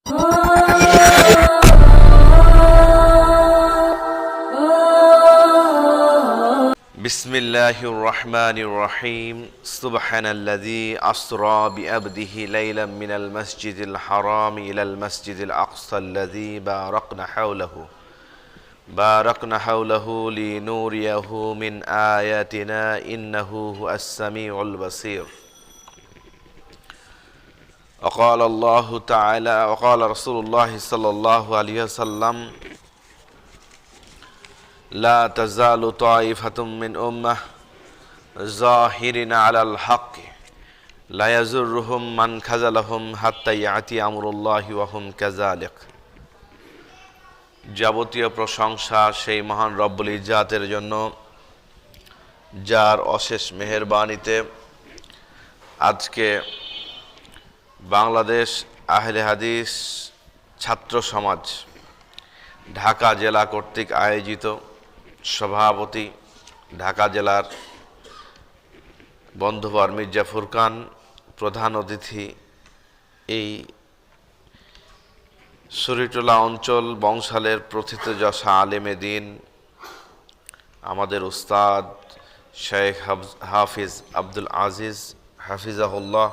বিসমিল্লাহির রহমানির রহিম সুবহানাল্লাযী আসরা বিআবদিহি লাইলাম মিনাল মাসজিদিল হারাম ইলাল মাসজিদিল আকসাল্লাযী বারাকনা হাওলাহু লিনুরিয়াহু মিন আয়াতিনা ইন্নাহু হুয়াস সামিউল বাসীর। وقال الله تعالى وقال رسول الله صلى الله عليه وسلم لا تزال طائفة من أمة ظاهرين على الحق لا يزرهم من خذلهم حتى يأتي أمر الله وهم كذلك। যাবতীয় প্রশংসা সেই মহান রব্বুল ইজ্জাতের জন্য, যার অশেষ মেহেরবানিতে আজকে বাংলাদেশ আহলে হাদিস ছাত্র সমাজ ঢাকা জেলা কর্তৃক আয়োজিত, সভাপতি ঢাকা জেলার বন্ধুবর মির্জা ফুরকান, প্রধান অতিথি এই শরীটোলা অঞ্চল বংশালের প্রথিতযশা আলেমে দ্বীন আমাদের উস্তাদ শেখ হাফিজ আব্দুল আজিজ হাফিজাহুল্লাহ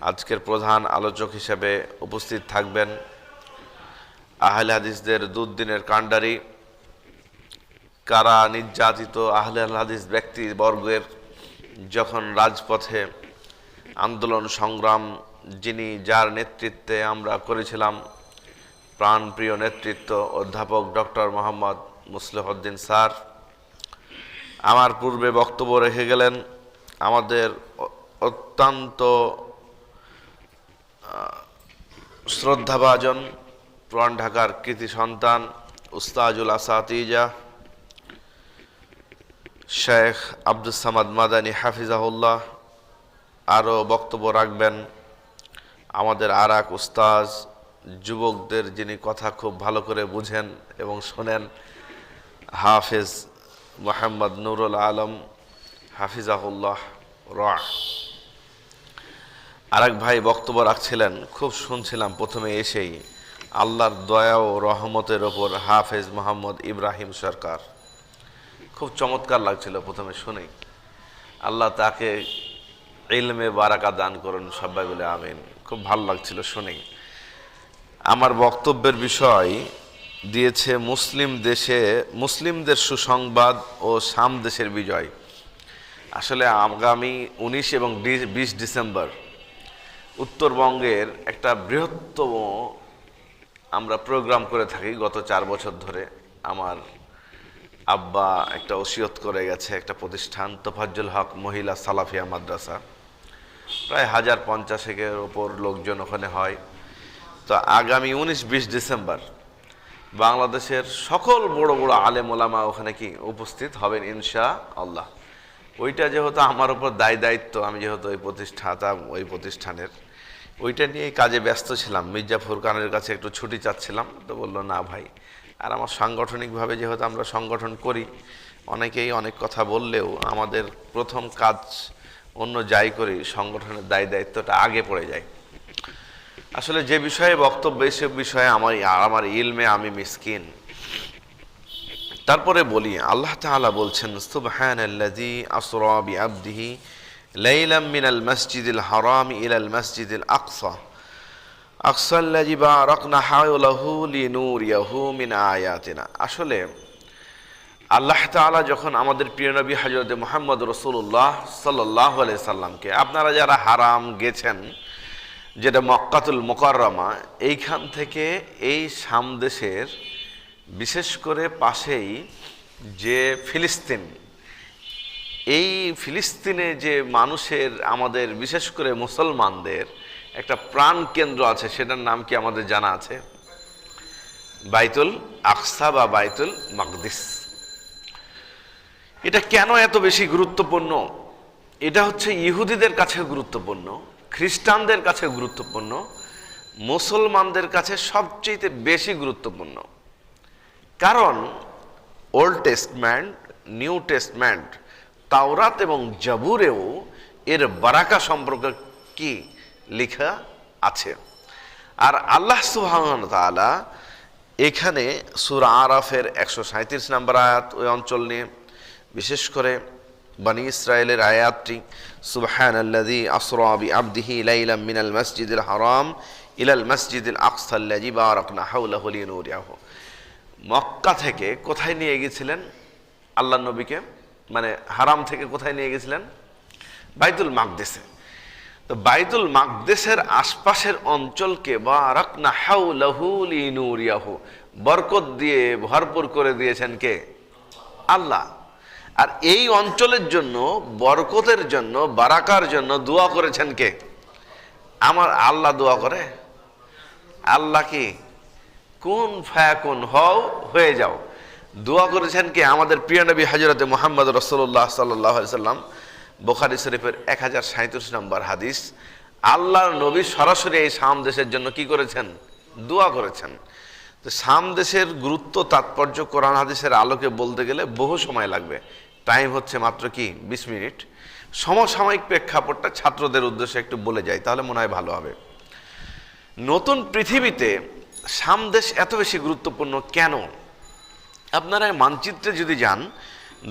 আজকের প্রধান আলোচক হিসেবে উপস্থিত থাকবেন। আহলে হাদিসদের দুর্দিনের কাণ্ডারি, কারা নির্যাতিত আহলে হাদিস ব্যক্তিবর্গের যখন রাজপথে আন্দোলন সংগ্রাম, যার নেতৃত্বে আমরা করেছিলাম, প্রাণপ্রিয় নেতৃত্ব অধ্যাপক ডক্টর মোহাম্মদ মুসলিহউদ্দিন স্যার আমার পূর্বে বক্তব্য রেখে গেলেন। আমাদের অত্যন্ত শ্রদ্ধাভাজন পুরান ঢাকার কৃতি সন্তান উস্তাজুল আসাতিজা শেখ আব্দুস সামাদ মাদানী হাফিজাহুল্লাহ আরও বক্তব্য রাখবেন। আমাদের আর এক উস্তাজ, যুবকদের যিনি কথা খুব ভালো করে বুঝেন এবং শোনেন, হাফিজ মোহাম্মদ নুরুল আলম হাফিজাহুল্লাহ আরেক ভাই বক্তব্য রাখছিলেন, খুব শুনছিলাম প্রথমে এসেই, আল্লাহর দয়া ও রহমতের ওপর হাফেজ মোহাম্মদ ইব্রাহিম সরকার। খুব চমৎকার লাগছিল প্রথমে শুনেই। আল্লাহ তাকে ইলমে বারাকা দান করুন, সবাই বলে আমিন। খুব ভালো লাগছিল শুনেই। আমার বক্তব্যের বিষয় দিয়েছে মুসলিমদের সুসংবাদ ও শাম দেশের বিজয়। আসলে আগামী 19 এবং 20 ডিসেম্বর উত্তরবঙ্গের একটা বৃহত্তম আমরা প্রোগ্রাম করে থাকি গত 4 বছর ধরে। আমার আব্বা একটা ওসিয়ত করে গেছে, একটা প্রতিষ্ঠান তোফাজ্জল হক মহিলা সালাফিয়া মাদ্রাসা, প্রায় 1050-এর ওপর লোকজন ওখানে হয়। তো আগামী 19-20 ডিসেম্বর বাংলাদেশের সকল বড় বড় আলেম ওলামা ওখানে কি উপস্থিত হবেন ইনশাআল্লাহ। ওইটা যেহেতু আমার উপর দায়িত্ব, আমি যেহেতু ওই প্রতিষ্ঠানের ওইটা নিয়ে কাজে ব্যস্ত ছিলাম। মির্জা ফুরকানের কাছে একটু ছুটি চাচ্ছিলাম, তো বললো না ভাই। আর আমার সাংগঠনিকভাবে যেহেতু আমরা সংগঠন করি, অনেকেই অনেক কথা বললেও আমাদের প্রথম কাজ অন্য যাই করি, সংগঠনের দায়িত্বটা আগে পড়ে যায়। আসলে যে বিষয়ে বক্তব্য, সে বিষয়ে আমার ইলমে আমি মিসকিন। তারপরে বলি, আল্লাহ তাআলা বলছেন সুবহানাল্লাযী আসরা বিআবদিহি লাইলাম মিনাল মাসজিদিল হারাম ইলাল মাসজিদিল আকসাল্লাযী বারাকনা হাওলাহু লিনুরিয়াহু মিন আয়াতিনা। আসলে আল্লাহ তাআলা যখন আমাদের প্রিয় নবী হযরত মুহাম্মদ রাসূলুল্লাহ সাল্লাল্লাহু আলাইহি সাল্লামকে, আপনারা যারা হারাম গেছেন, যেটা মক্কাতুল মুকাররমা, এইখান থেকে এই শাম দেশের বিশেষ করে পাশেই যে ফিলিস্তিন, এই ফিলিস্তিনে যে মানুষের, আমাদের বিশেষ করে মুসলমানদের একটা প্রাণ কেন্দ্র আছে, সেটার নাম কি আমাদের জানা আছে? বাইতুল আকসা বা বাইতুল মাকদিস। এটা কেন এত বেশি গুরুত্বপূর্ণ? এটা হচ্ছে ইহুদিদের কাছে গুরুত্বপূর্ণ, খ্রিস্টানদের কাছে গুরুত্বপূর্ণ, মুসলমানদের কাছে সবচেয়ে বেশি গুরুত্বপূর্ণ। কারণ ওল্ড টেস্টমেন্ট, নিউ টেস্টমেন্ট, তাওরাত এবং জাবুরেও এর বারাকা সম্পর্কে কি লেখা আছে। আর আল্লাহ সুবহানাহু ওয়া তাআলা এখানে সূরা আরাফের 137 নম্বর আয়াত ওই অঞ্চল নিয়ে, বিশেষ করে বনি ইসরায়েলের আয়াতটি, সুবহানাল্লাযী আসরা বিআবদিহি লাইলাম মিনাল মাসজিদিল হারাম ইলাল মাসজিদিল আকসা আল্লাযী বারাকনা হাওলাহু লিনুরিয়াহু। মক্কা থেকে কোথায় নিয়ে গিয়েছিলেন আল্লাহর নবীকে? মানে হারাম থেকে কোথায় নিয়ে গেছিলেন? বাইতুল মাকদেসে। তো বাইতুল মাকদেসের আশপাশের অঞ্চলকে বারাকনা হাওলাহু লিনুরিয়াহু, বরকত দিয়ে ভরপুর করে দিয়েছেন কে? আল্লাহ। আর এই অঞ্চলের জন্য, বরকতের জন্য, বারাকার জন্য দোয়া করেছেন কে? আমার আল্লাহ দোয়া করে। আল্লাহ কি কুন ফায়াকুন, হও, হয়ে যাও, দোয়া করেছেন কে? আমাদের প্রিয় নবী হযরতে মুহাম্মদ রাসূলুল্লাহ সাল্লাল্লাহু আলাইহি সাল্লাম। বুখারী শরীফের 1037 নম্বর হাদিস, আল্লাহর নবী সরাসরি এই শাম দেশের জন্য কি করেছেন? দোয়া করেছেন। তো শাম দেশের গুরুত্ব, তাৎপর্য কোরআন হাদিসের আলোকে বলতে গেলে বহু সময় লাগবে। টাইম হচ্ছে মাত্র কি 20 মিনিট। সমসাময়িক প্রেক্ষাপটটা ছাত্রদের উদ্দেশ্যে একটু বলে যাই, তাহলে মনে হয় ভালো হবে। নতুন পৃথিবীতে শাম দেশ এত বেশি গুরুত্বপূর্ণ কেন? আপনারা মানচিত্রে যদি যান,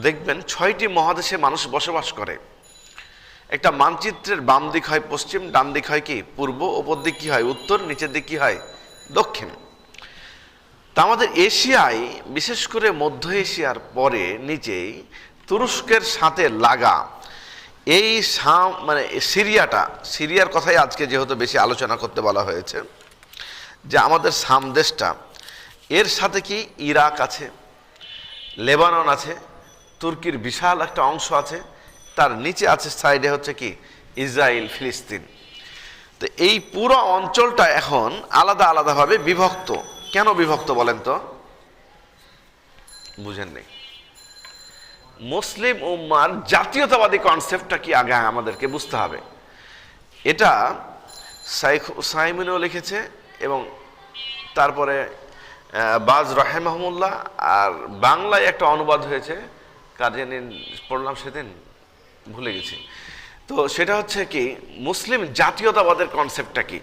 দেখবেন 6টি মহাদেশে মানুষ বসবাস করে। একটা মানচিত্রের বাম দিক হয় পশ্চিম, ডান দিক হয় কি পূর্ব, ওপর দিক কি হয় উত্তর, নিচের দিক কি হয় দক্ষিণ। তা আমাদের এশিয়ায়, বিশেষ করে মধ্য এশিয়ার পরে নিচেই তুরস্কের সাথে লাগা এই শাম, মানে সিরিয়ার কথাই আজকে যেহেতু বেশি আলোচনা করতে বলা হয়েছে, যে আমাদের শাম দেশটা, এর সাথে কি ইরাক আছে, লেবানন আছে, তুর্কির বিশাল একটা অংশ আছে, তার নিচে আছে সাইডে হচ্ছে কি ইসরায়েল, ফিলিস্তিন। তো এই পুরো অঞ্চলটা এখন আলাদা আলাদাভাবে বিভক্ত। কেন বিভক্ত বলেন তো? বুঝেন নেই। মুসলিম উম্মার জাতীয়তাবাদী কনসেপ্টটা কি আগে আমাদেরকে বুঝতে হবে। এটা শাইখ উসাইমিনও লিখেছে এবং তারপরে বাজ রাহিমাহুল্লাহ, আর বাংলায় একটা অনুবাদ হয়েছে, কার জানি পড়লাম সেদিন, ভুলে গেছি। তো সেটা হচ্ছে কি মুসলিম জাতীয়তাবাদের কনসেপ্টটা কি,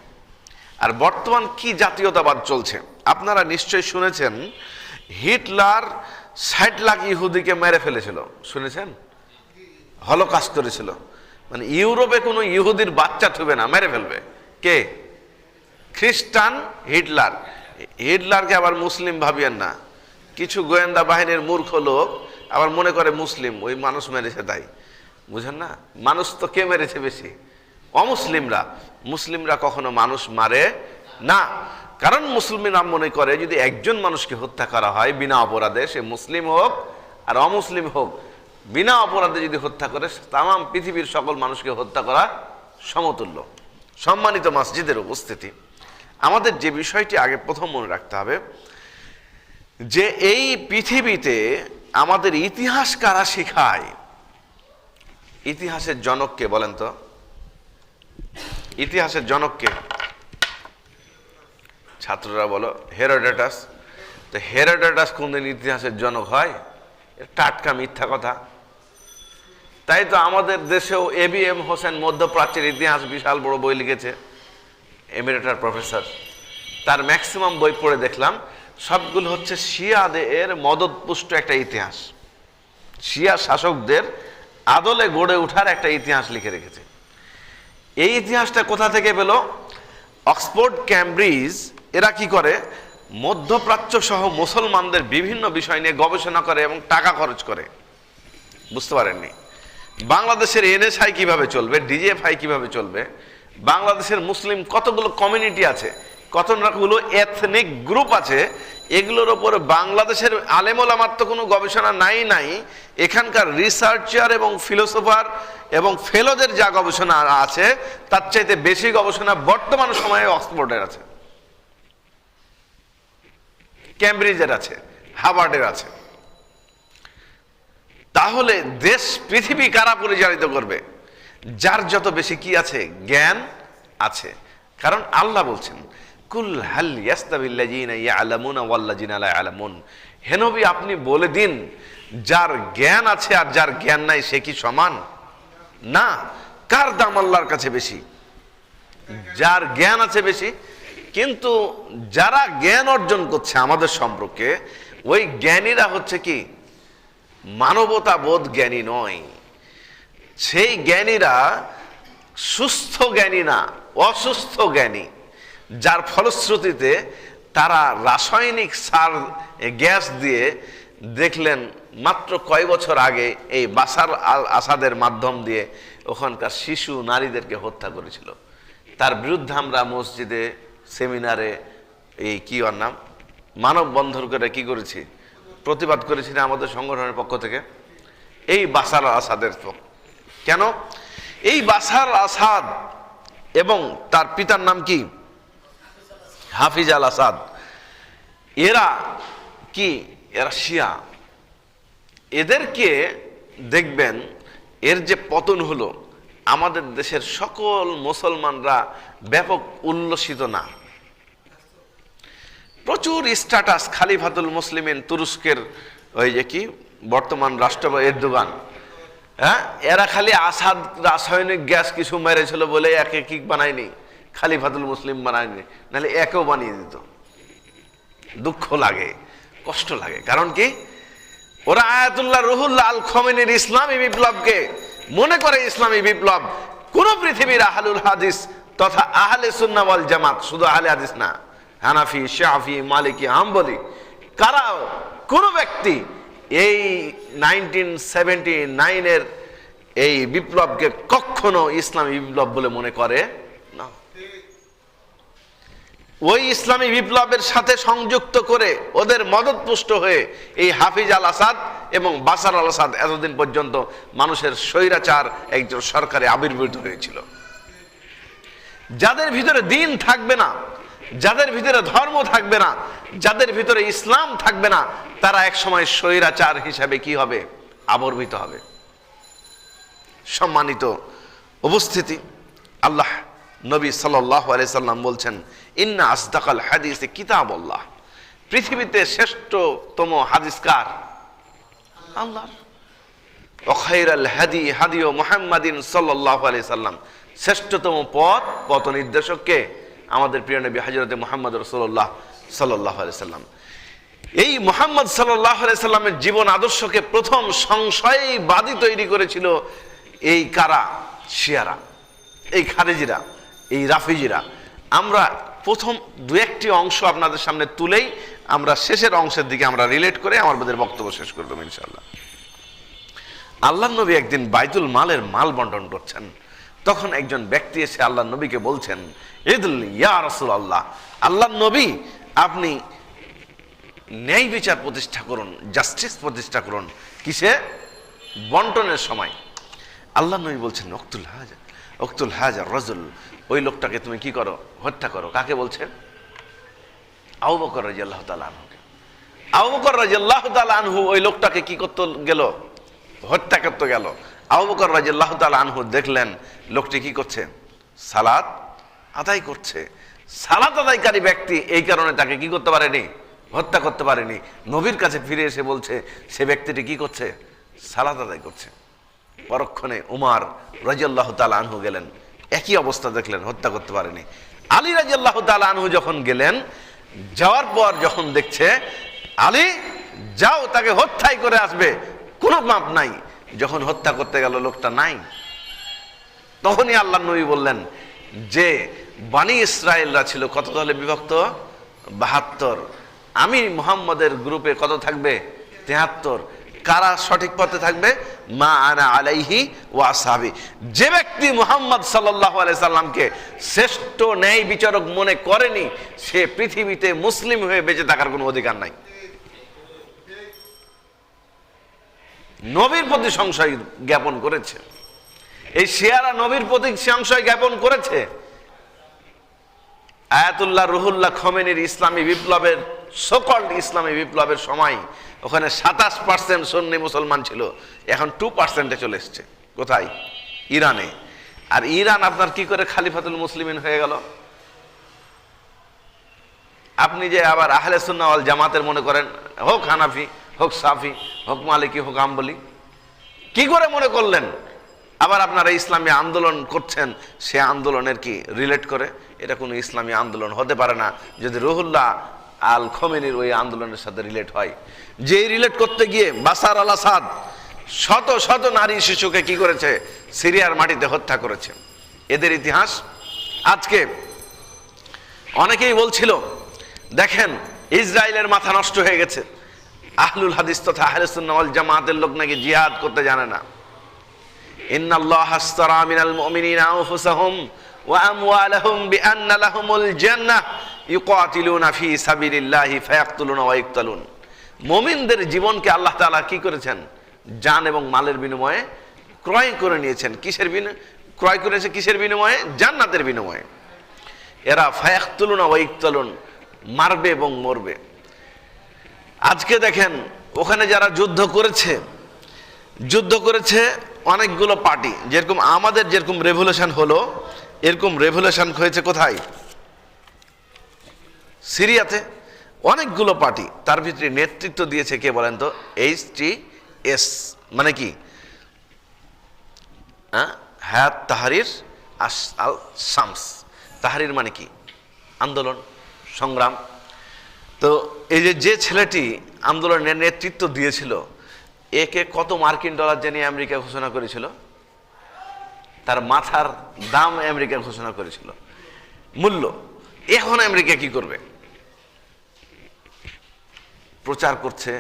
আর বর্তমান কি জাতীয়তাবাদ চলছে। আপনারা নিশ্চয়ই শুনেছেন হিটলার 60 লাখ ইহুদিকে মেরে ফেলেছিল, শুনেছেন? হলোকাস্ট করেছিল। মানে ইউরোপে কোনো ইহুদির বাচ্চা থুবে না, মেরে ফেলবে। কে? খ্রিস্টান হিটলার। হিটলারকে আবার মুসলিম ভাবিয়েন না। কিছু গোয়েন্দা বাহিনীর মূর্খ লোক আবার মনে করে মুসলিম, ওই মানুষ মেরেছে তাই। বুঝেন না? মানুষ তো কে মেরেছে বেশি? অমুসলিমরা। মুসলিমরা কখনো মানুষ মারে না। কারণ মুসলিমরা মনে করে যদি একজন মানুষকে হত্যা করা হয় বিনা অপরাধে, সে মুসলিম হোক আর অমুসলিম হোক, বিনা অপরাধে যদি হত্যা করে, তাম পৃথিবীর সকল মানুষকে হত্যা করা সমতুল্য। সম্মানিত মসজিদের উপস্থিতি, আমাদের যে বিষয়টি আগে প্রথম মনে রাখতে হবে, যে এই পৃথিবীতে আমাদের ইতিহাস কারা শেখায়? ইতিহাসের জনককে বলেন তো? ইতিহাসের জনককে? ছাত্ররা বলো হেরোডোটাস। তো হেরোডোটাস কোনদিন ইতিহাসের জনক হয়? টাটকা মিথ্যা কথা। তাই তো আমাদের দেশেও ABM হোসেন মধ্যপ্রাচ্যের ইতিহাস বিশাল বড় বই লিখেছে, এমিরেটার প্রফেসর। তার ম্যাক্সিমাম বই পড়ে দেখলাম সবগুলো হচ্ছে শিয়াদের মদতপুষ্ট একটা ইতিহাস, শিয়া শাসকদের আদলে গড়ে ওঠার একটা ইতিহাস লিখে রেখেছে। এই ইতিহাসটা কোথা থেকে পেল? অক্সফোর্ড, ক্যামব্রিজ এরা কি করে? মধ্যপ্রাচ্য সহ মুসলমানদের বিভিন্ন বিষয় নিয়ে গবেষণা করে এবং টাকা খরচ করে। বুঝতে পারেননি? বাংলাদেশের NSI কিভাবে চলবে, DJFI কিভাবে চলবে, বাংলাদেশের মুসলিম কতগুলো কমিউনিটি আছে, কতগুলো এথনিক গ্রুপ আছে, এগুলোর ওপরে বাংলাদেশের আলেম ওলামার তো কোনো গবেষণা নাই। এখানকার রিসার্চার এবং ফিলোসোফার এবং ফেলোদের যা গবেষণা আছে, তার চাইতে বেশি গবেষণা বর্তমান সময়ে অক্সফোর্ডের আছে, ক্যামব্রিজের আছে, হার্ভার্ডের আছে। তাহলে দেশ পৃথিবী কারা পরিচালিত করবে? যার যত বেশি কি আছে? জ্ঞান আছে। কারণ আল্লাহ বলছেন কুল হাল ইয়াস্তাবিল্লাযিনা ইয়ালামুনা ওয়াল্লাযিনা লা ইয়ালামুন। হে নবী, আপনি বলে দিন, যার জ্ঞান আছে আর যার জ্ঞান নাই সে কি সমান? না। কার দাম আল্লাহর কাছে বেশি? যার জ্ঞান আছে বেশি, কিন্তু যারা জ্ঞান অর্জন করছে আমাদের সম্পর্কে, ওই জ্ঞানীরা হচ্ছে কি মানবতা বোধ জ্ঞানী নয়। সেই জ্ঞানীরা সুস্থ জ্ঞানী না, অসুস্থ জ্ঞানী, যার ফলশ্রুতিতে তারা রাসায়নিক সার গ্যাস দিয়ে দেখলেন মাত্র কয় বছর আগে এই বাশার আল আসাদের মাধ্যম দিয়ে ওখানকার শিশু নারীদেরকে হত্যা করেছিল। তার বিরুদ্ধে আমরা মসজিদে, সেমিনারে, এই কি ওর নাম, মানববন্ধন করে কি করেছি, প্রতিবাদ করেছি না আমাদের সংগঠনের পক্ষ থেকে, এই বাশার আল আসাদের। কেন? এই বাশার আল আসাদ এবং তার পিতার নাম কি, হাফিজ আল আসাদ, এরা কি, এরা শিয়া। এদেরকে দেখবেন এর যে পতন হলো, আমাদের দেশের সকল মুসলমানরা ব্যাপক উল্লসিত না। প্রচুর স্ট্যাটাস খালিফাতুল মুসলিমিন, তুরস্কের ওই যে কি বর্তমান রাষ্ট্রপতি এরদোগান, হ্যাঁ, এরা খালি আসাদ রাসায়নিক গ্যাস কিছু মেরেছিল বলে একে কি বানায়নি, খালিফাতুল মুসলিম বানায়নি, নাহলে একেও বানিয়ে দিত। দুঃখ লাগে, কষ্ট লাগে। কারণ কি, ওরা আয়াতুল্লাহ রুহুল্লাহ আল খমেনির ইসলামী বিপ্লবকে মনে করে ইসলামী বিপ্লব কোন পৃথিবীর আহলুল হাদিস তথা আহলে সুন্নাহ ওয়াল জামাত, শুধু আহলে হাদিস না, হানাফি, শাফি, মালিকি, হাম্বলি, কারাও কোন ব্যক্তি এই 1979 এই বিপ্লবকে কখনো ইসলামী বিপ্লব বলে মনে করে না। ওই ইসলামী বিপ্লবের সাথে সংযুক্ত করে ওদের মদতপুষ্ট হয়ে এই হাফিজ আল আসাদ এবং বাশার আল আসাদ এতদিন পর্যন্ত মানুষের স্বৈরাচার একজন সরকারে আবির্ভূত হয়েছিল। যাদের ভিতরে দ্বীন থাকবে না, যাদের ভিতরে ধর্ম থাকবে না, যাদের ভিতরে ইসলাম থাকবে না, তারা এক সময় স্বৈরাচার হিসাবে কি হবে, আবির্ভূত হবে। সম্মানিত উপস্থিতি, আল্লাহ নবী সাল্লাল্লাহু আলাইহি সাল্লাম বলছেন, ইন্না আসদাকাল হাদিস কিতাবুল্লাহ, পৃথিবীতে শ্রেষ্ঠতম হাদিসকার আল্লাহর। ওয়া খায়রাল হাদি হাদি মুহাম্মাদিন সাল্লাল্লাহু আলাইহি সাল্লাম, শ্রেষ্ঠতম পথ নির্দেশক কে, আমাদের প্রিয় নবী হযরত মুহাম্মদ রাসূলুল্লাহ সাল্লাল্লাহু আলাইহি সাল্লাম। এই মুহাম্মদ সাল্লাল্লাহু আলাইহি সাল্লামের জীবন আদর্শকে প্রথম সংশয়বাদী তৈরি করেছিল এই কারা, শিয়ারা, এই খারেজিরা, এই রাফিজিরা। আমরা প্রথম দু একটি অংশ আপনাদের সামনে তুলেই আমরা শেষের অংশের দিকে আমরা রিলেট করে আমাদের বক্তব্য শেষ করে দেবো ইনশাআল্লাহ। আল্লাহ নবী একদিন বাইতুল মালের মাল বন্টন করছেন, তখন একজন ব্যক্তি এসে আল্লাহ নবীকে বলছেন, ইদল ইয়া রাসূলুল্লাহ, আল্লাহ নবী আপনি ন্যায় বিচার প্রতিষ্ঠা করুন, জাস্টিস প্রতিষ্ঠা করুন। কিসে? বন্টনের সময়। আল্লাহ নবী বলছেন, উকতুল হাজার রাজুল, ওই লোকটাকে তুমি কি করো, হত্যা করো। কাকে বলছে? আবু বকর রাদিয়াল্লাহু তাআলা আনহুকে। আবু বকর রাদিয়াল্লাহু তাআলা আনহু ওই লোকটাকে কি করতে গেল, হত্যা করতে গেল। আবু বকর রাদিয়াল্লাহু তাআলা আনহু দেখলেন লোকটি কি করছে, সালাত আদায় করছে। সালাত আদায়কারী ব্যক্তি, এই কারণে তাকে কি করতে পারেনি, হত্যা করতে পারেনি। নবীর কাছে ফিরে এসে বলছে সে ব্যক্তিটি কি করছে, সালাত আদায় করছে। পরক্ষণে উমর রাদিয়াল্লাহু তাআলা আনহু গেলেন, একই অবস্থা দেখলেন, হত্যা করতে পারেনি। আলী রাদিয়াল্লাহু তাআলা আনহু যখন গেলেন, যাওয়ার পর যখন দেখছে আলী যাও তাকে হত্যাই করে আসবে, কোনো মাপ নাই। যখন হত্যা করতে গেল লোকটা নাই, তখনই আল্লাহ নবী বললেন যে বানি ইসরায়েলরা ছিল কত দলে বিভক্ত, 72। আমি মুহাম্মদের গ্রুপে কত থাকবে, 73। কারা সঠিক পথে থাকবে, মা আনা আলাইহি ওয়া আসহাবি। যে ব্যক্তি মুহাম্মদ সাল্লাল্লাহু আলাইহি সাল্লামকে শ্রেষ্ঠ ন্যায় বিচারক মনে করেনি, সে পৃথিবীতে মুসলিম হয়ে বেঁচে থাকার কোনো অধিকার নাই। নবীর প্রতি সংশয় জ্ঞাপন করেছে এই শিয়ারা, নবীর প্রতি সংশয় জ্ঞাপন করেছে। আয়াতুল্লাহ রুহুল্লাহ খমেনির ইসলামী বিপ্লবের, সকল্ড ইসলামী বিপ্লবের সময় ওখানে 27% সুন্নি মুসলমান ছিল, এখন 2%-এ চলে এসছে। কোথায়? ইরানে। আর ইরান আপনার কি করে খালিফাতুল মুসলিমিন হয়ে গেল? আপনি যে আবার আহলে সুন্নাহ ওয়াল জামাতের মনে করেন, হোক হানাফি, হোক সাফি, হোক মালিকি, হোক হাম্বলি, কি করে মনে করলেন আবার আপনারা ইসলামী আন্দোলন করছেন, সে আন্দোলনের কি রিলেট করে? এটা কোনো ইসলামী আন্দোলন হতে পারে না যদি রুহুল্লাহ আল খোমেনির ওই আন্দোলনের সাথে রিলেট হয়। যেই রিলেট করতে গিয়ে বাশার আল আসাদ শত শত নারী শিশুকে কি করেছে? সিরিয়ার মাটিতে হত্যা করেছে। এদের ইতিহাস আজকে অনেকেই বলছিল, দেখেন ইসরায়েলের মাথা নষ্ট হয়ে গেছে, আহলুল হাদিস তথা আহলে সুন্নাহ ওয়াল জামাতের লোক নাকি জিহাদ করতে জানে না। ইন্নাল্লাহা আশতারা মিনাল মুমিনিনা আনফুসাহুম ওয়া আমওয়ালাহুম বিআন্না লাহুমুল জান্নাহ ইউকাতিলুনা ফি সাবিলিল্লাহি ফায়াকতুলুনা ওয়া ইকতালুন। মুমিনদের জীবনকে আল্লাহ তাআলা কি করেছেন? জান এবং মালের বিনিময়ে ক্রয় করে নিয়েছেন। কিসের বিনিময়ে ক্রয় করেছে? কিসের বিনিময়ে? জান্নাতের বিনিময়ে। এরা ফায়াকতুলুনা ওয়া ইকতালুন, মারবে এবং মরবে। আজকে দেখেন ওখানে যারা যুদ্ধ করেছে অনেকগুলো পার্টি, যেরকম আমাদের যেরকম রেভলিউশন হলো, এরকম রেভলিউশন হয়েছে কোথায়? সিরিয়াতে। অনেকগুলো পার্টি, তার ভিতরে নেতৃত্ব দিয়েছে কে বলেন তো? HTS মানে কি? হায়াত তাহরির আল শামস। তাহরির মানে কি? আন্দোলন, সংগ্রাম। তো এই যে ছেলেটি আন্দোলনের নেতৃত্ব দিয়েছিল, একে কত মার্কিন ডলার জানিয়ে আমেরিকা ঘোষণা করেছিল? তার মাথার দাম আমেরিকা ঘোষণা করেছিল, মূল্য। এখন আমেরিকা কি করবে? প্রচার করছে,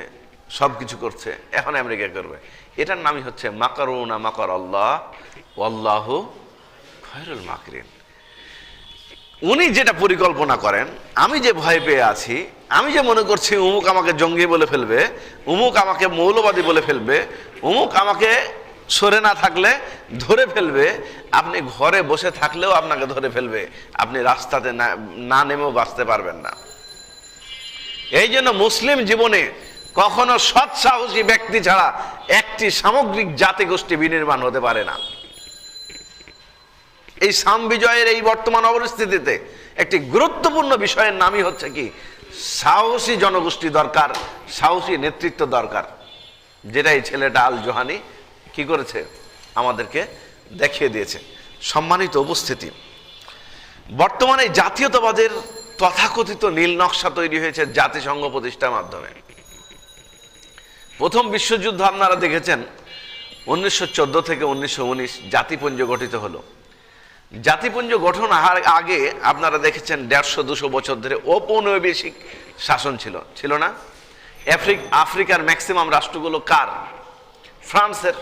সবকিছু করছে, এখন আমেরিকা করবে। এটার নামই হচ্ছে মাকারুনা মাকার আল্লাহ ওয়াল্লাহু খায়রুল মাকিরিন। উনি যেটা পরিকল্পনা করেন, আমি যে ভয় পেয়ে আছি, আমি যে মনে করছি অমুক আমাকে জঙ্গি বলে ফেলবে, অমুক আমাকে মৌলবাদী বলে ফেলবে, অমুক আমাকে সরে না থাকলে ধরে ফেলবে, আপনি ঘরে বসে থাকলেও আপনাকে ধরে ফেলবে, আপনি রাস্তাতে না নেমেও বাঁচতে পারবেন না। এই জন্য মুসলিম জীবনে কখনো সৎ সাহসী ব্যক্তি ছাড়া একটি সামগ্রিক জাতি গোষ্ঠী বিনির্মাণ হতে পারে না। এই সাম বিজয়ের এই বর্তমান অবস্থিতিতে একটি গুরুত্বপূর্ণ বিষয়ের নামই হচ্ছে কি? সাহসী জনগোষ্ঠী দরকার, সাহসী নেতৃত্ব দরকার, যেটা এই ছেলেটা আল জোহানি কি করেছে? আমাদেরকে দেখিয়ে দিয়েছে। সম্মানিত উপস্থিতি, বর্তমানে জাতীয়তাবাদের তথাকথিত নীল নকশা তৈরি হয়েছে জাতিসংঘ প্রতিষ্ঠার মাধ্যমে। প্রথম বিশ্বযুদ্ধ আপনারা দেখেছেন 1914 থেকে 1919 জাতিপুঞ্জ গঠিত হলো। জাতিপুঞ্জ গঠন আগে আপনারা দেখেছেন 150-200 বছর ধরে ঔপনিবেশিক শাসন ছিল না? আফ্রিকার ম্যাক্সিমাম রাষ্ট্রগুলো কার? ফ্রান্সের।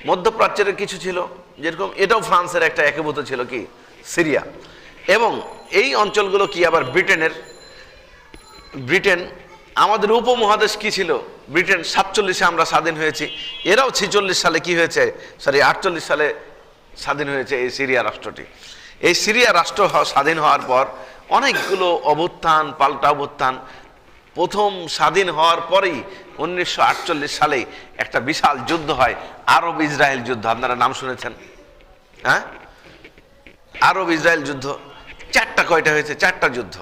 মধ্যপ্রাচ্যের কিছু ছিল, যেরকম এটাও ফ্রান্সের একটা একীভূত ছিল কি? সিরিয়া। এবং এই অঞ্চলগুলো কি আবার ব্রিটেন। আমাদের উপমহাদেশ কি ছিল? ব্রিটেন। 47-এ আমরা স্বাধীন হয়েছি, এরাও 46 সালে কি হয়েছে? 48 সালে স্বাধীন হয়েছে এই সিরিয়া রাষ্ট্রটি। এই সিরিয়া রাষ্ট্র স্বাধীন হওয়ার পর অনেকগুলো অভ্যুত্থান, পাল্টা অভ্যুত্থান। প্রথম স্বাধীন হওয়ার পরেই 1948 সালে একটা বিশাল যুদ্ধ হয়, আরব ইসরায়েল যুদ্ধ। আপনারা নাম শুনেছেন? হ্যাঁ, আরব ইসরায়েল যুদ্ধ। কয়টা হয়েছে? 4টা যুদ্ধ।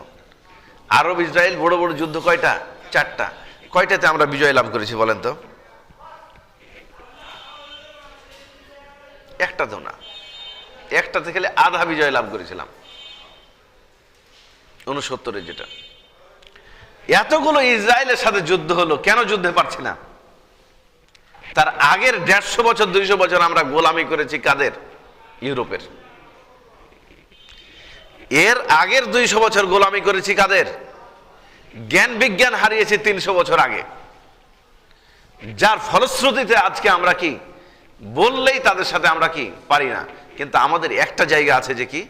আরব ইসরায়েল বড় বড় যুদ্ধ কয়টা? 4টা। কয়টাতে আমরা বিজয় লাভ করেছি বলেন তো? একটা তো না, একটাতে খেলে আধা বিজয় লাভ করেছিলাম 69-এ। যেটা এতগুলো ইসরায়েলের সাথে যুদ্ধ হলো, কেন যুদ্ধে পারছি না? তার আগের 150 বছর 200 বছর আমরা গোলামি করেছি কাদের? ইউরোপের। এর আগের 200 বছর গোলামি করেছি কাদের? জ্ঞান বিজ্ঞান হারিয়েছি 300 বছর আগে, যার ফলশ্রুতিতে আজকে আমরা কি বললেই তাদের সাথে আমরা কি পারি না। কিন্তু আমাদের একটা জায়গা আছে যে কি?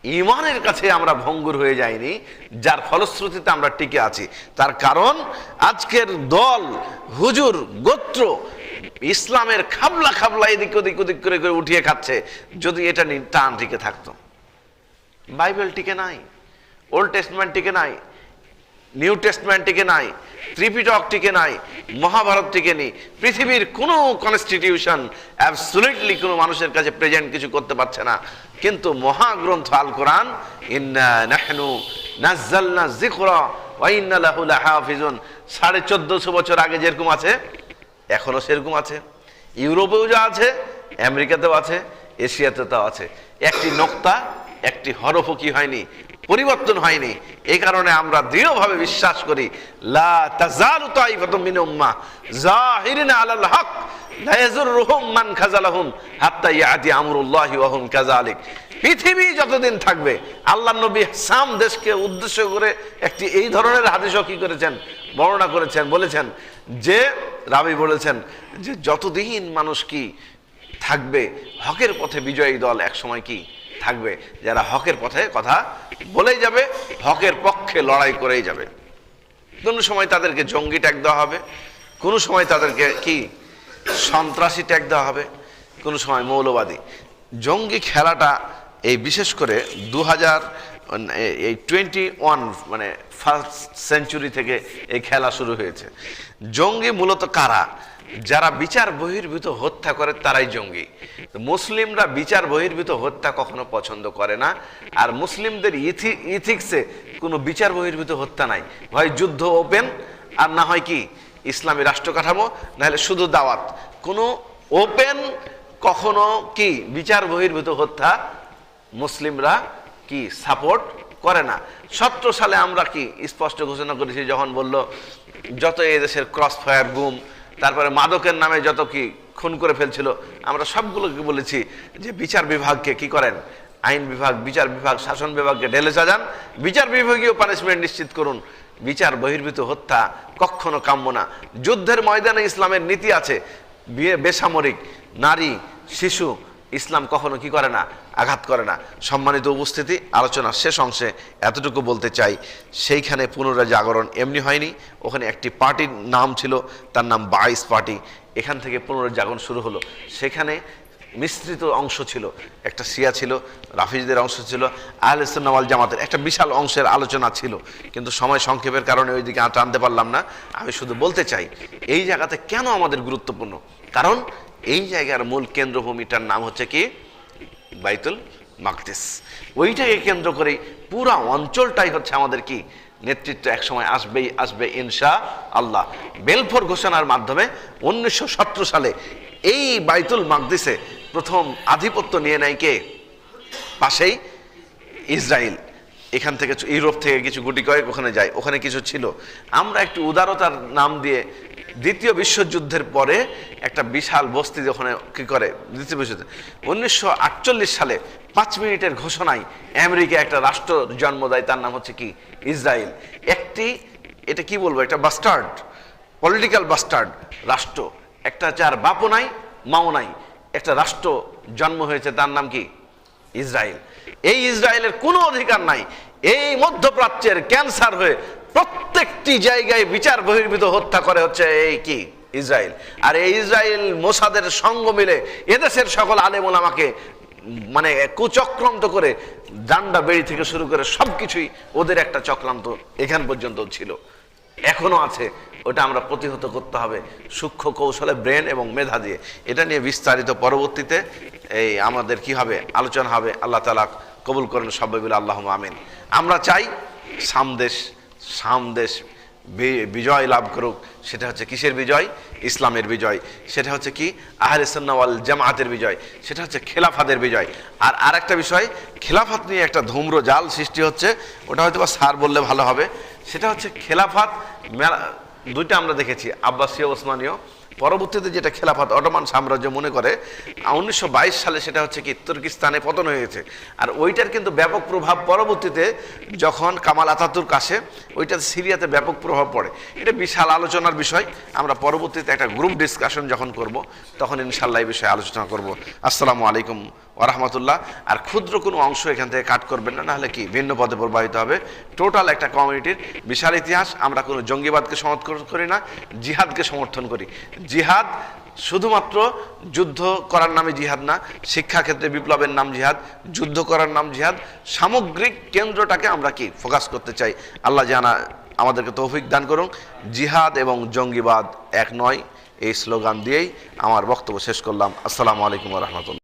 ইমানের কাছে আমরা ভঙ্গুর হয়ে যাইনি, যার ফলশ্রুতিতে আমরা টিকে আছি। তার কারণ আজকের দল, হুজুর, গোত্র ইসলামের খাবলা খাবলা এদিক ওদিক করে উঠিয়ে খাচ্ছে। যদি এটা টান টিকে থাকতো, বাইবেল টিকে নাই, ওল্ড টেস্টমেন্ট টিকে নাই, নিউ টেস্টমেন্ট টিকে নাই, ত্রিপিটক টিকে নাই, মহাভারত টিকে নেই, পৃথিবীর কোনো কনস্টিটিউশন অ্যাবসলিউটলি কোনো মানুষের কাছে প্রেজেন্ট কিছু করতে পারছে না। কিন্তু মহাগ্রন্থ আল কোরআন, ইন্না নাহনু নাযালনা যিকরা ওয়া ইন্না লাহু লাহাফিজুন, 1450 বছর আগে যেরকম আছে এখনো সেরকম আছে। ইউরোপেও যা আছে, আমেরিকাতেও আছে, এশিয়াতে তাও আছে। একটি নোক্তা, একটি হরফও কি হয়নি, পরিবর্তন হয়নি। এই কারণে আমরা দৃঢ়ভাবে বিশ্বাস করি, লা তাজালু তাইফাতুম মিন উম্মাহ যাহিরিনা আলাল হক লা ইয়াজুররুহুম মান খাযালাহুম হাত্তা ইয়াতি আমরুল্লাহি ওয়া হুম কাযালিক। পৃথিবী যতদিন থাকবে, আল্লাহর নবী শাম দেশকে উদ্দেশ্য করে একটি এই ধরনের হাদিসও কি করেছেন, বর্ণনা করেছেন, বলেছেন যে রাবী বলেছেন যে যতদিন মানুষ কি থাকবে, হকের পথে বিজয়ী দল এক সময় কি থাকবে, যারা হকের পথে কথা বলেই যাবে, হকের পক্ষে লড়াই করেই যাবে। কোনো সময় তাদেরকে জঙ্গি ট্যাগ দেওয়া হবে, কোনো সময় তাদেরকে কি সন্ত্রাসী ট্যাগ দেওয়া হবে, কোনো সময় মৌলবাদী। জঙ্গি খেলাটা এই বিশেষ করে 2021 মানে ফার্স্ট সেঞ্চুরি থেকে এই খেলা শুরু হয়েছে। জঙ্গি মূলত কারা? যারা বিচার বহির্ভূত হত্যা করে তারাই জঙ্গি। মুসলিমরা বিচার বহির্ভূত হত্যা কখনো পছন্দ করে না। আর মুসলিমদের ইথিক্সে কোনো বিচার বহির্ভূত হত্যা নাই। হয় যুদ্ধ ওপেন, আর না হয় কি ইসলামী রাষ্ট্র কাঠামো, নাহলে শুধু দাওয়াত। কোনো ওপেন কখনো কি বিচার বহির্ভূত হত্যা মুসলিমরা কি সাপোর্ট করে না। 17 সালে আমরা কি স্পষ্ট ঘোষণা করেছি, যখন বলল যত এদেশের ক্রস ফায়ার, গুম, তারপরে মাদকের নামে যত কি খুন করে ফেলছিল, আমরা সবগুলোকে বলেছি যে বিচার বিভাগকে কি করেন, আইন বিভাগ, বিচার বিভাগ, শাসন বিভাগকে ঢেলে সাজান, বিচার বিভাগীয় পানিশমেন্ট নিশ্চিত করুন। বিচার বহির্ভূত হত্যা কখনো কাম্য না। যুদ্ধের ময়দানে ইসলামের নীতি আছে, বেসামরিক, নারী, শিশু, ইসলাম কখনো কি করে না, আঘাত করে না। সম্মানিত উপস্থিতি, আলোচনার শেষ অংশে এতটুকু বলতে চাই, সেইখানে পুনর্জাগরণ এমনি হয়নি। ওখানে একটি পার্টির নাম ছিল, তার নাম 22 পার্টি। এখান থেকে পুনর্জাগরণ শুরু হলো। সেখানে মিশ্রিত অংশ ছিল, একটা শিয়া ছিল, রাফিজদের অংশ ছিল, আহলে সুন্নাহ ওয়াল জামাতের একটা বিশাল অংশের আলোচনা ছিল। কিন্তু সময় সংক্ষেপের কারণে ওইদিকে টানতে পারলাম না। আমি শুধু বলতে চাই এই জায়গাতে কেন আমাদের গুরুত্বপূর্ণ, কারণ এই জায়গার মূল কেন্দ্রভূমিটার নাম হচ্ছে কি বাইতুল মাকদিস। ওইটাকে কেন্দ্র করে পুরা অঞ্চলটাই হচ্ছে আমাদের কি নেতৃত্ব একসময় আসবে ইনশা আল্লাহ। বেলফোর ঘোষণার মাধ্যমে 1917 সালে এই বাইতুল মাকদিসে প্রথম আধিপত্য নিয়ে নেয় কে? পাশেই ইসরায়েল। এখান থেকে ইউরোপ থেকে কিছু গুটি কয়েক ওখানে যায়, ওখানে কিছু ছিল। আমরা একটু উদারতার নাম দিয়ে দ্বিতীয় বিশ্বযুদ্ধের পরে একটা বিশাল বস্তি ওখানে কি করে, দ্বিতীয় বিশ্বযুদ্ধ 1948 সালে 5 মিনিটের ঘোষণায় আমেরিকা একটা রাষ্ট্র জন্ম দেয়, তার নাম হচ্ছে কি ইসরায়েল। একটি, এটা কি বলবো, একটা বাস্টার্ড, পলিটিক্যাল বাস্টার্ড রাষ্ট্র, একটা যার বাপও নাই মাও নাই, একটা রাষ্ট্র জন্ম হয়েছে, তার নাম কি ইসরায়েল। এই ইসরায়েলের কোনো অধিকার নাই। এই মধ্যপ্রাচ্যের ক্যান্সার হয়ে প্রত্যেকটি জায়গায় বিচার বহির্ভূত হত্যা করে হচ্ছে এই কি ইসরায়েল। আর এই ইসরায়েল মোসাদের সঙ্গ মিলে এদেশের সকল আলেম ওলামাকে মানে কুচক্রান্ত করে, ডান্ডা বেড়ি থেকে শুরু করে সবকিছুই ওদের একটা চক্রান্ত এখান পর্যন্ত ছিল, এখনো আছে। ওটা আমরা প্রতিহত করতে হবে সূক্ষ্ম কৌশলে, ব্রেন এবং মেধা দিয়ে। এটা নিয়ে বিস্তারিত পরবর্তীতে এই আমাদের কি হবে, আলোচনা হবে। আল্লাহ তাআলা কবুল করেন সবাই বলে আল্লাহুম্মা আমিন। আমরা চাই সামদেশ বিজয় লাভ করুক। সেটা হচ্ছে কিসের বিজয়? ইসলামের বিজয়। সেটা হচ্ছে কি আহলে সুন্নাহ ওয়াল জামাতের বিজয়। সেটা হচ্ছে খেলাফাতের বিজয়। আর আরেকটা বিষয়, খেলাফাত নিয়ে একটা ধূম্র জাল সৃষ্টি হচ্ছে, ওটা হয়তো বা স্যার বললে ভালো হবে। সেটা হচ্ছে খেলাফাত দুইটা আমরা দেখেছি, আব্বাসীয়, ওসমানীয়। পরবর্তীতে যেটা খেলাফত অটোমান সাম্রাজ্য মনে করে 1922 সালে সেটা হচ্ছে কি তুর্কিস্তানে পতন হয়েছে। আর ওইটার কিন্তু ব্যাপক প্রভাব পরবর্তীতে যখন কামাল আতাতুর্ক আসে, ওইটাতে সিরিয়াতে ব্যাপক প্রভাব পড়ে। এটা বিশাল আলোচনার বিষয়। আমরা পরবর্তীতে একটা গ্রুপ ডিসকাশন যখন করব তখন ইনশাআল্লাহ এই বিষয়ে আলোচনা করব। আসসালামু আলাইকুম ওয়া রাহমাতুল্লাহ। আর ক্ষুদ্র কোনো অংশ এখান থেকে কাট করবেন না, নাহলে কি ভিন্ন পথে প্রবাহিত হবে। টোটাল একটা কমিউনিটির বিশাল ইতিহাস। আমরা কোনো জঙ্গিবাদকে সমর্থন করি না, জিহাদকে সমর্থন করি। জিহাদ শুধুমাত্র যুদ্ধ করার নামে জিহাদ না, শিক্ষাক্ষেত্রে বিপ্লবের নাম জিহাদ, যুদ্ধ করার নাম জিহাদ। সামগ্রিক কেন্দ্রটাকে আমরা কি ফোকাস করতে চাই। আল্লাহ জানা আমাদেরকে তৌফিক দান করুন। জিহাদ এবং জঙ্গিবাদ এক নয়, এই স্লোগান দিয়েই আমার বক্তব্য শেষ করলাম। আসসালামু আলাইকুম ওয়া রাহমাতুল্লাহ।